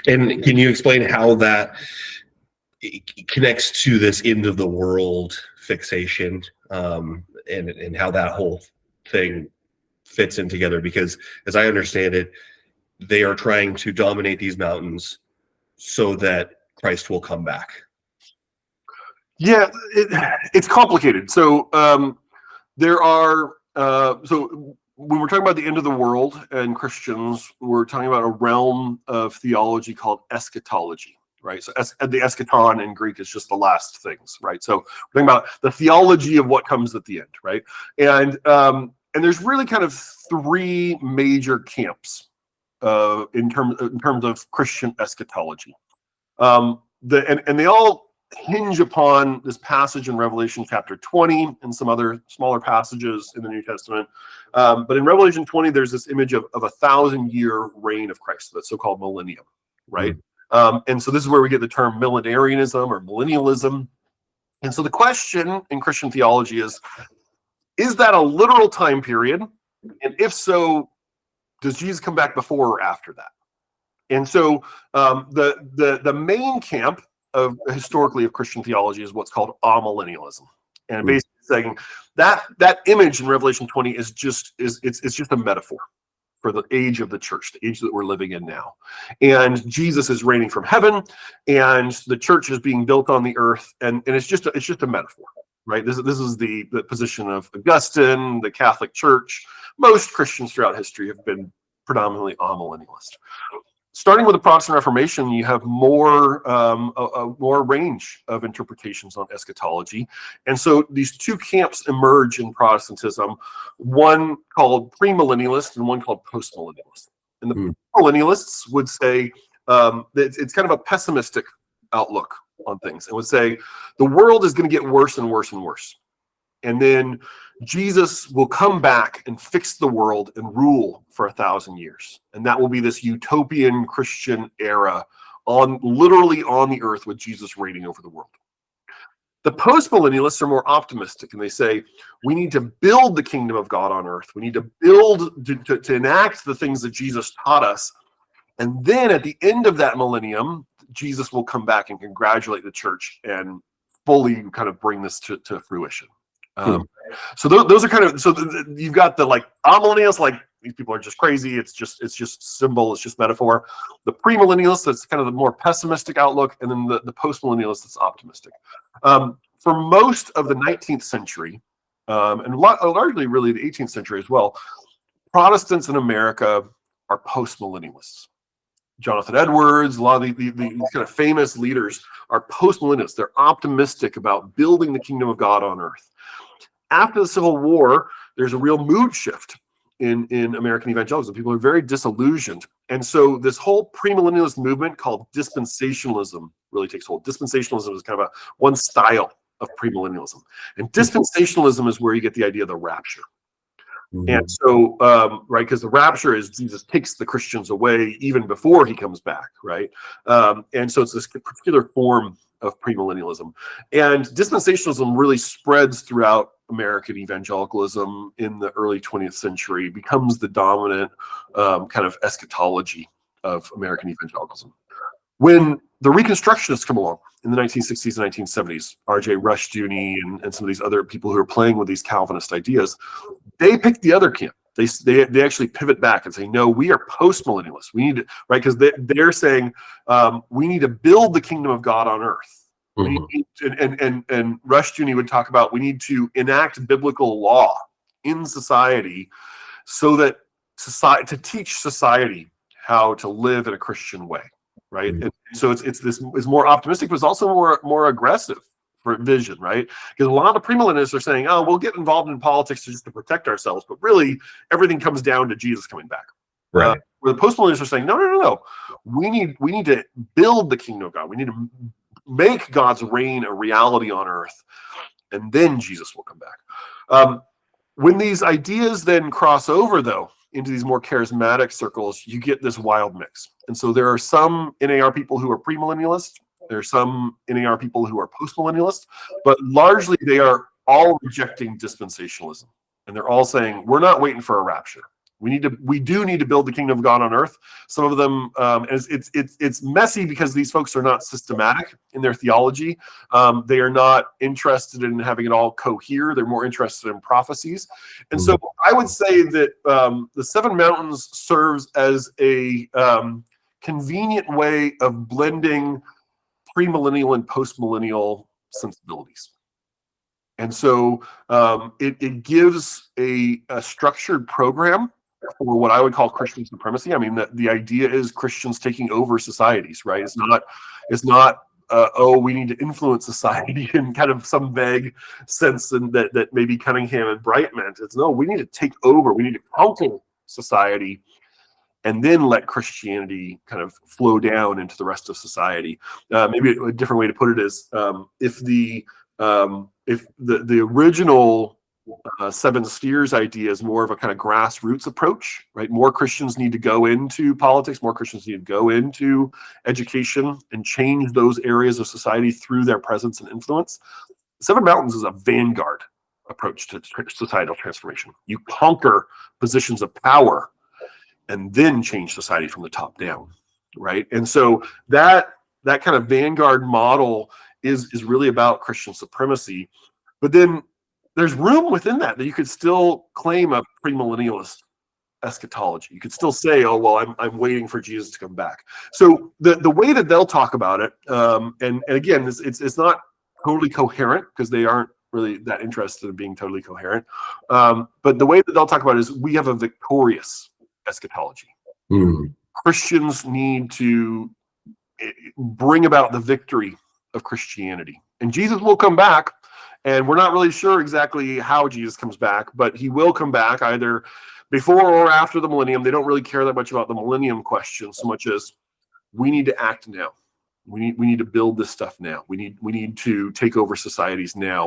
And can you explain how that connects to this end of the world fixation, and how that whole thing fits in together? Because as I understand it, they are trying to dominate these mountains so that Christ will come back. Yeah, it's complicated. So there are so when we're talking about the end of the world and Christians, we're talking about a realm of theology called eschatology, right? So the eschaton in Greek is just the last things, right? So we're talking about the theology of what comes at the end, right? And there's really kind of three major camps in terms of Christian eschatology. And they all hinge upon this passage in Revelation chapter 20 and some other smaller passages in the New Testament. But in Revelation 20, there's this image of a 1,000-year reign of Christ, that so-called millennium, right? And so this is where we get the term millenarianism or millennialism. And so the question in Christian theology is that a literal time period? And if so, does Jesus come back before or after that? And so the main camp of historically of Christian theology is what's called amillennialism, and basically saying that image in Revelation 20 is just a metaphor for the age of the church, the age that we're living in now. And Jesus is reigning from heaven, and the church is being built on the earth, and it's just a metaphor, right? This is the position of Augustine, the Catholic Church. Most Christians throughout history have been predominantly amillennialist. Starting with the Protestant Reformation, you have more range of interpretations on eschatology. And so these two camps emerge in Protestantism, one called premillennialist and one called postmillennialist. And the premillennialists would say that it's kind of a pessimistic outlook on things. It would say the world is going to get worse and worse and worse. And then Jesus will come back and fix the world and rule for 1,000 years. And that will be this utopian Christian era literally on the earth with Jesus reigning over the world. The postmillennialists are more optimistic, and they say, we need to build the kingdom of God on earth. We need to build, to enact the things that Jesus taught us. And then at the end of that millennium, Jesus will come back and congratulate the church and fully kind of bring this to fruition. So those are kind of, so you've got the like amillennialists, like these people are just crazy. It's just symbol. It's just metaphor. The premillennialists, that's kind of the more pessimistic outlook, and then the postmillennialists, that's optimistic. For most of the 19th century, and largely really the 18th century as well, Protestants in America are postmillennialists. Jonathan Edwards, a lot of these kind of famous leaders are postmillennialists. They're optimistic about building the kingdom of God on earth. After the Civil War, there's a real mood shift in American evangelicalism. People are very disillusioned. And so this whole premillennialist movement called dispensationalism really takes hold. Dispensationalism is kind of one style of premillennialism. And dispensationalism is where you get the idea of the rapture. And so, right, because the rapture is Jesus takes the Christians away even before he comes back, right? And so it's this particular form of premillennialism. And dispensationalism really spreads throughout American evangelicalism in the early 20th century, becomes the dominant kind of eschatology of American evangelicalism. When the Reconstructionists come along in the 1960s and 1970s, R.J. Rushdoony and some of these other people who are playing with these Calvinist ideas, they pick the other camp. They actually pivot back and say, no, we are post-millennialists. We need to, right, because they're saying we need to build the kingdom of God on earth. And Rushdoony would talk about we need to enact biblical law in society so that to teach society how to live in a Christian way. Right, and so it's more optimistic, but it's also more aggressive for vision, right? Because a lot of premillennialists are saying, "Oh, we'll get involved in politics just to protect ourselves," but really everything comes down to Jesus coming back. Right. Where the postmillennialists are saying, "No, we need to build the kingdom of God. We need to make God's reign a reality on earth, and then Jesus will come back." When these ideas then cross over, though, into these more charismatic circles, you get this wild mix. And so there are some NAR people who are premillennialist. There are some NAR people who are postmillennialist, but largely they are all rejecting dispensationalism. And they're all saying, we're not waiting for a rapture. We do need to build the kingdom of God on earth. Some of them, it's messy because these folks are not systematic in their theology. They are not interested in having it all cohere. They're more interested in prophecies. And so I would say that the Seven Mountains serves as a convenient way of blending premillennial and postmillennial sensibilities. And so it gives a structured program for what I would call Christian supremacy. I mean, the idea is Christians taking over societies, right? It's not we need to influence society in kind of some vague sense, and that maybe Cunningham and Bright meant. It's no, we need to take over. We need to conquer society, and then let Christianity kind of flow down into the rest of society. Maybe a different way to put it is if the original Seven Spheres idea is more of a kind of grassroots approach, right? More Christians need to go into politics, more Christians need to go into education and change those areas of society through their presence and influence. Seven Mountains is a vanguard approach to societal transformation. You conquer positions of power and then change society from the top down, right? And so that kind of vanguard model is really about Christian supremacy. But then there's room within that you could still claim a premillennialist eschatology. You could still say, oh, well, I'm waiting for Jesus to come back. So the way that they'll talk about it, and again, it's not totally coherent because they aren't really that interested in being totally coherent. But the way that they'll talk about it is we have a victorious eschatology. Christians need to bring about the victory of Christianity. And Jesus will come back, and we're not really sure exactly how Jesus comes back, but he will come back either before or after the millennium. They don't really care that much about the millennium question so much as we need to act now. We need to build this stuff now. We need to take over societies now.